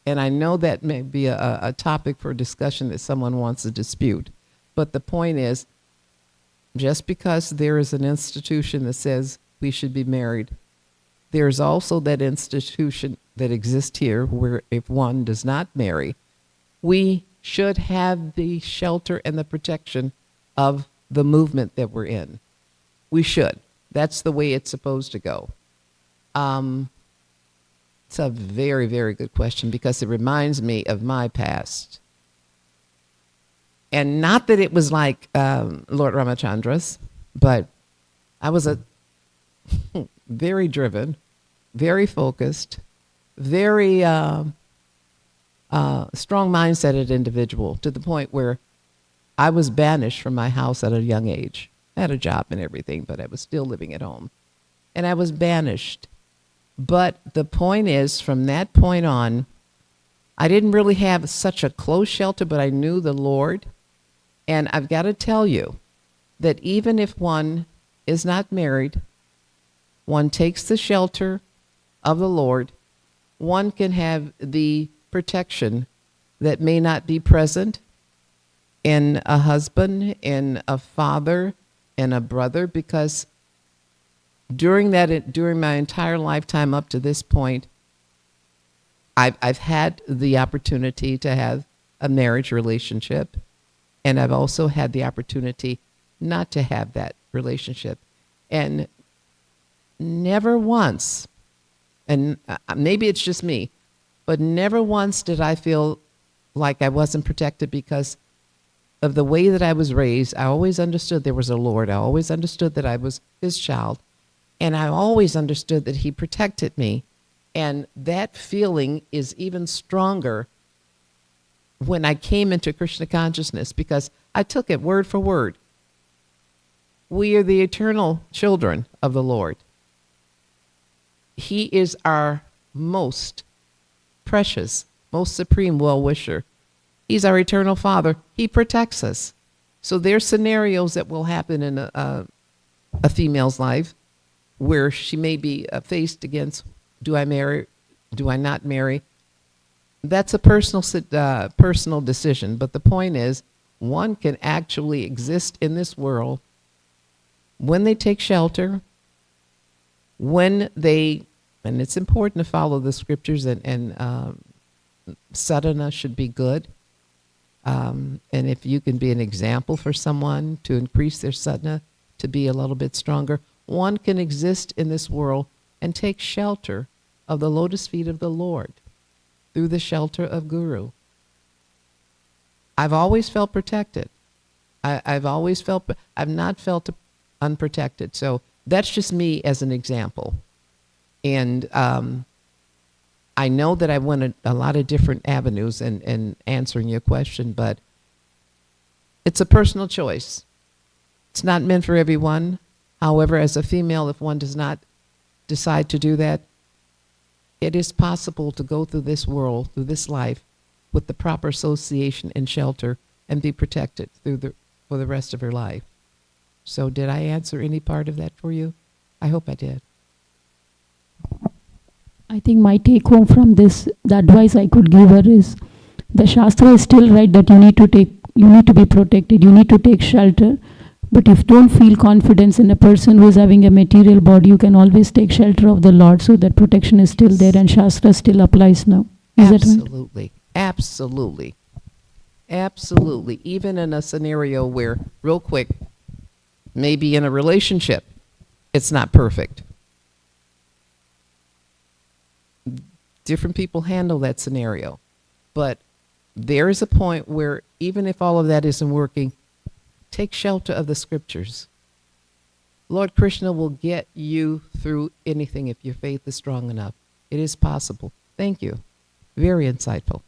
And I know that may be a topic for discussion that someone wants to dispute. But the point is, just because there is an institution that says we should be married, there's also that institution that exists here where if one does not marry, we should have the shelter and the protection of the movement that we're in. We should. That's the way it's supposed to go. It's a very, very good question because it reminds me of my past. And not that it was like Lord Ramachandra's, but I was a very driven, very focused, very strong mindseted individual to the point where I was banished from my house at a young age. I had a job and everything, but I was still living at home. And I was banished. But the point is, from that point on, I didn't really have such a close shelter, but I knew the Lord. And I've got to tell you that even if one is not married, one takes the shelter of the Lord, one can have the protection that may not be present in a husband, in a father, in a brother, because during my entire lifetime up to this point, I've had the opportunity to have a marriage relationship, and I've also had the opportunity not to have that relationship. And never once, and maybe it's just me, but never once did I feel like I wasn't protected because of the way that I was raised. I always understood there was a Lord. I always understood that I was his child. And I always understood that he protected me. And that feeling is even stronger when I came into Krishna consciousness because I took it word for word. We are the eternal children of the Lord. He is our most precious, most supreme well-wisher. He's our eternal Father. He protects us. So there's scenarios that will happen in a female's life where she may be faced against, do I marry, do I not marry? That's a personal decision. But the point is, one can actually exist in this world when they take shelter, when they, and it's important to follow the scriptures, and sadhana should be good. And if you can be an example for someone to increase their sadhana, to be a little bit stronger, one can exist in this world and take shelter of the lotus feet of the Lord through the shelter of Guru. I've always felt protected. I've not felt unprotected. So that's just me as an example. And I know that I went a lot of different avenues in answering your question, but it's a personal choice. It's not meant for everyone. However, as a female, if one does not decide to do that, it is possible to go through this world, through this life, with the proper association and shelter and be protected for the rest of her life. So did I answer any part of that for you? I hope I did. I think my take home from this, the advice I could give her is, the Shastra is still right that you need to be protected, you need to take shelter. But if you don't feel confidence in a person who is having a material body, you can always take shelter of the Lord, so that protection is still there and Shastra still applies now. Is that right? Absolutely. Absolutely. Absolutely. Even in a scenario where, real quick, maybe in a relationship, it's not perfect. Different people handle that scenario. But there is a point where even if all of that isn't working, take shelter of the scriptures. Lord Krishna will get you through anything if your faith is strong enough. It is possible. Thank you. Very insightful.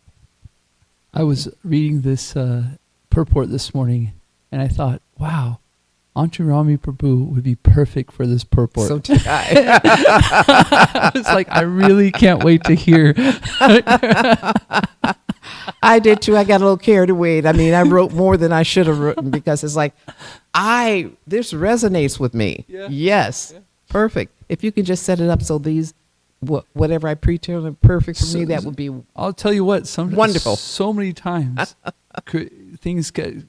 I was reading this purport this morning, and I thought, wow, Antarami Prabhu would be perfect for this purport. So did I. I was like, I really can't wait to hear. I did too. I got a little carried away. I mean, I wrote more than I should have written because it's like, this resonates with me. Yeah. Yes. Yeah. Perfect. If you can just set it up so these, whatever I preach are perfect for me, that would be I'll tell you what, wonderful. So many times things get,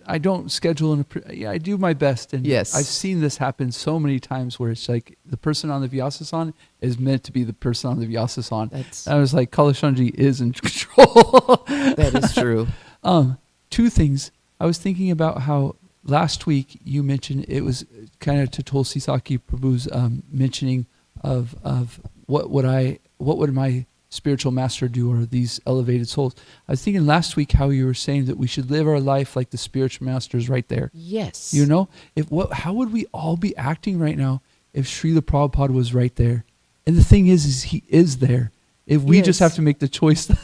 I don't schedule, I do my best. And yes. I've seen this happen so many times where it's like the person on the Vyasasan is meant to be the person on the Vyasasan. I was like, Kalashanji is in control. That is true. Two things. I was thinking about how last week you mentioned, it was kind of to Tulsi Saki Prabhu's mentioning of what would my spiritual master do, or these elevated souls. I was thinking last week how you were saying that we should live our life like the spiritual master is right there. Yes. You know, how would we all be acting right now if Srila Prabhupada was right there? And the thing is he is there. If we just have to make the choice to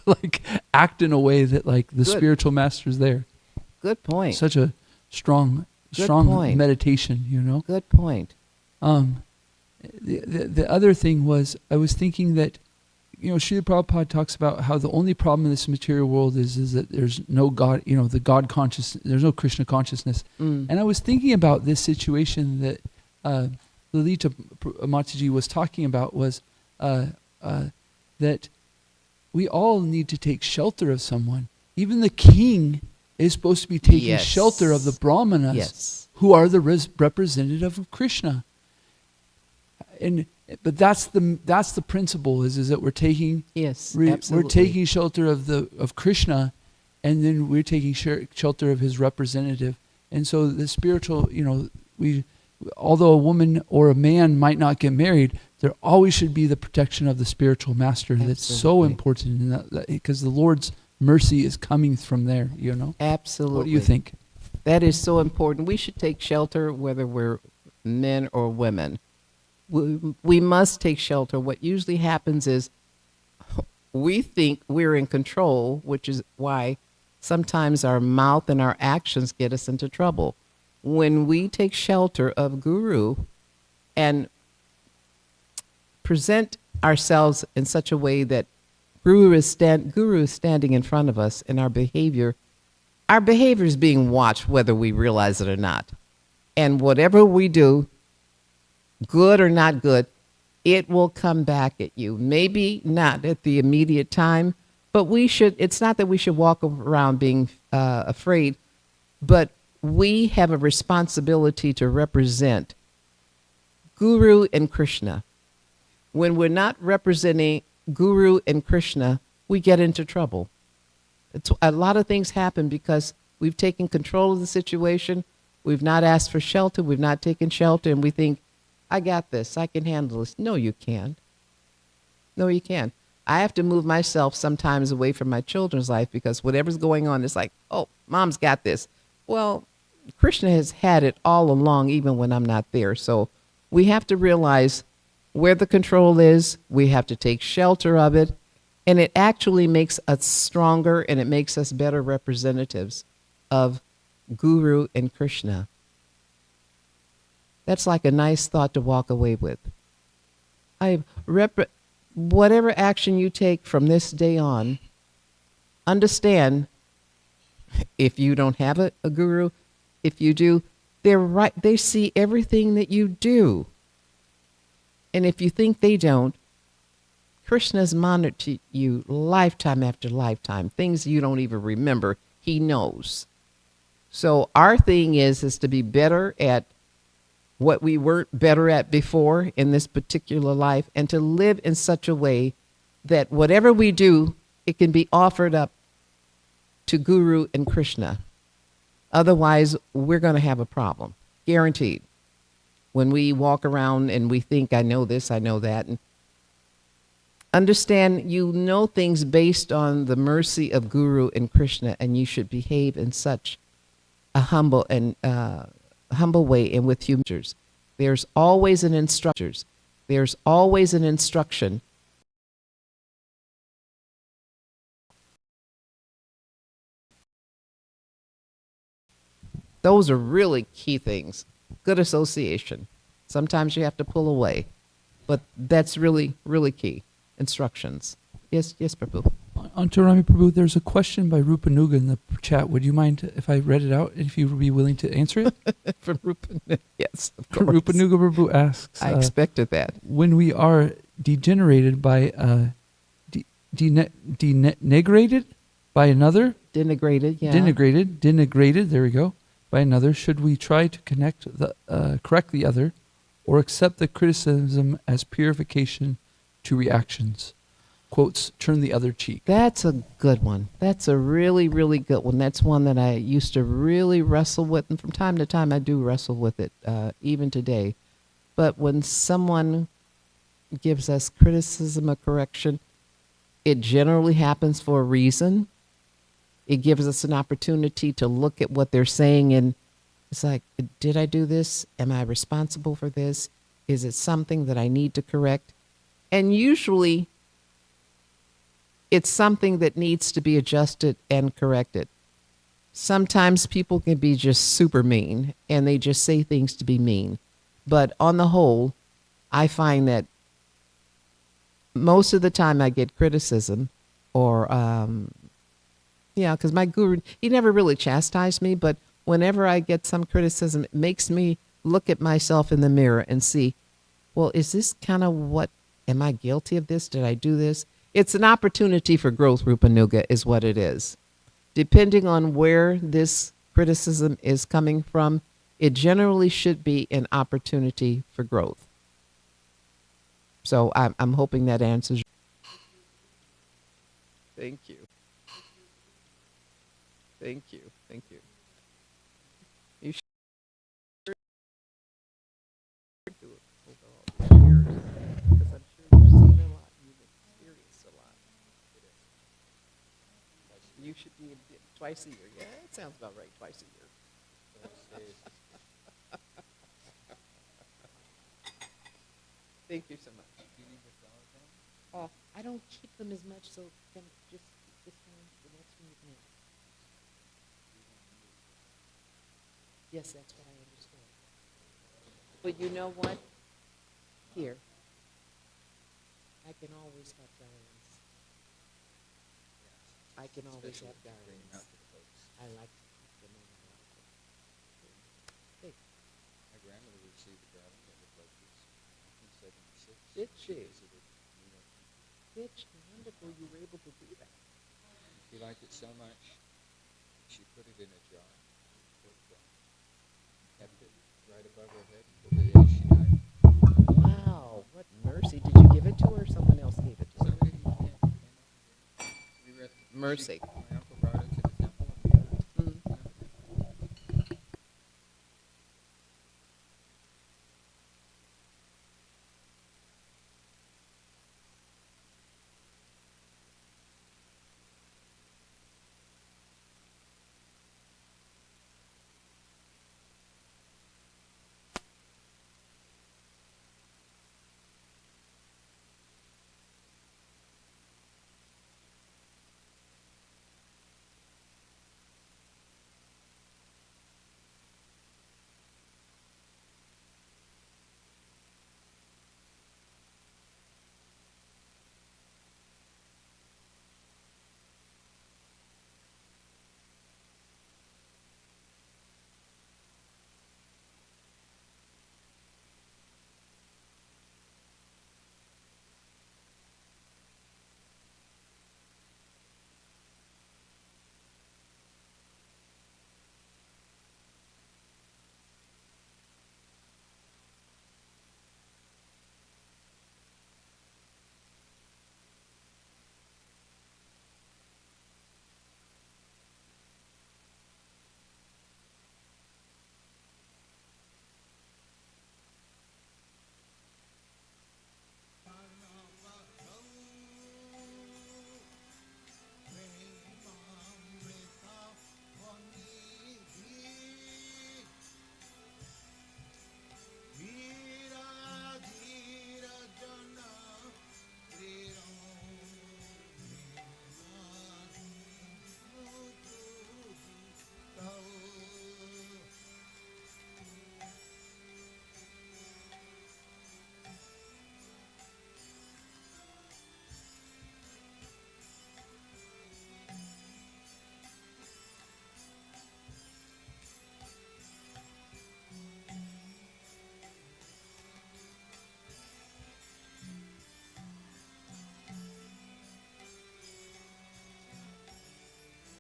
like act in a way that like the spiritual master is there. Good point. Such a strong point. meditation, you know. Good point. The other thing was, I was thinking that, you know, Srila Prabhupada talks about how the only problem in this material world is that there's no God, you know, the God consciousness, there's no Krishna consciousness. And I was thinking about this situation that Lalita Mataji was talking about, was that we all need to take shelter of someone. Even the king is supposed to be taking shelter of the brahmanas, who are the representative of Krishna. But that's the principle is that we're taking we're taking shelter of Krishna, and then we're taking shelter of his representative. And so the spiritual, you know, although a woman or a man might not get married, there always should be the protection of the spiritual master. Absolutely. That's so important, because the Lord's mercy is coming from there, you know. Absolutely. What do you think? That is so important. We should take shelter whether we're men or women. We must take shelter. What usually happens is we think we're in control, which is why sometimes our mouth and our actions get us into trouble. When we take shelter of Guru and present ourselves in such a way that Guru is standing in front of us, and our behavior is being watched whether we realize it or not. And whatever we do, good or not good, it will come back at you. Maybe not at the immediate time, but it's not that we should walk around being afraid, but we have a responsibility to represent Guru and Krishna. When we're not representing Guru and Krishna, we get into trouble. A lot of things happen because we've taken control of the situation. We've not asked for shelter. We've not taken shelter, and we think, I got this. I can handle this. No, you can't. No, you can't. I have to move myself sometimes away from my children's life because whatever's going on is like, oh, mom's got this. Well, Krishna has had it all along, even when I'm not there. So we have to realize where the control is. We have to take shelter of it. And it actually makes us stronger, and it makes us better representatives of Guru and Krishna. That's like a nice thought to walk away with. Whatever action you take from this day on, understand, if you don't have a guru, if you do, they're right. They see everything that you do. And if you think they don't, Krishna's monitored you lifetime after lifetime, things you don't even remember, he knows. So our thing is to be better at what we weren't better at before in this particular life, and to live in such a way that whatever we do, it can be offered up to Guru and Krishna. Otherwise, we're going to have a problem, guaranteed. When we walk around and we think, I know this, I know that, and Understand, you know things based on the mercy of Guru and Krishna, and you should behave in such a humble and humble way and with humility. There's always an instructors. There's always an instruction. Those are really key things. Good association. Sometimes you have to pull away, but that's really, really key. Instructions. Yes, Prabhu. Antarami Prabhu, there's a question by Rupanuga in the chat. Would you mind if I read it out, if you would be willing to answer it? From Rupanuga, yes, of course. Rupanuga Prabhu asks, I expected that. when we are degenerated by, denigrated by another, Denigrated, yeah. denigrated, there we go, by another, should we try to correct the other, or accept the criticism as purification to reactions? Quotes, turn the other cheek. That's a good one. That's a really, really good one. That's one that I used to really wrestle with, and from time to time I do wrestle with it, even today. But when someone gives us criticism or correction, it generally happens for a reason. It gives us an opportunity to look at what they're saying, and it's like, did I do this? Am I responsible for this? Is it something that I need to correct? And usually it's something that needs to be adjusted and corrected. Sometimes people can be just super mean and they just say things to be mean. But on the whole, I find that most of the time I get criticism or, because my guru, he never really chastised me, but whenever I get some criticism, it makes me look at myself in the mirror and see, well, is this kind of what, am I guilty of this? Did I do this? It's an opportunity for growth, Rupanuga, is what it is. Depending on where this criticism is coming from, it generally should be an opportunity for growth. So I'm hoping that answers. Thank you. Thank you. Thank you. You should do it over all these years, because I'm sure you've seen a lot, you've experienced a lot. You should be twice a year. Yeah, that sounds about right, twice a year. Thank you so much. I don't keep them as much, so then just this one, the next one you can have. Yes, that's what I understand. But you know what? Here, I can always have garlands. I can always have garlands. I like to keep them on my altar. Hey, My grandmother received a garland that looked like this in 1976. did she? Visited New York. It's wonderful you were able to do that. She liked it so much, she put it in a jar, kept it right above her head until the day she died. Wow, what mercy. Did you give it to her or someone else gave it to her? Somebody came up and we read. Mercy.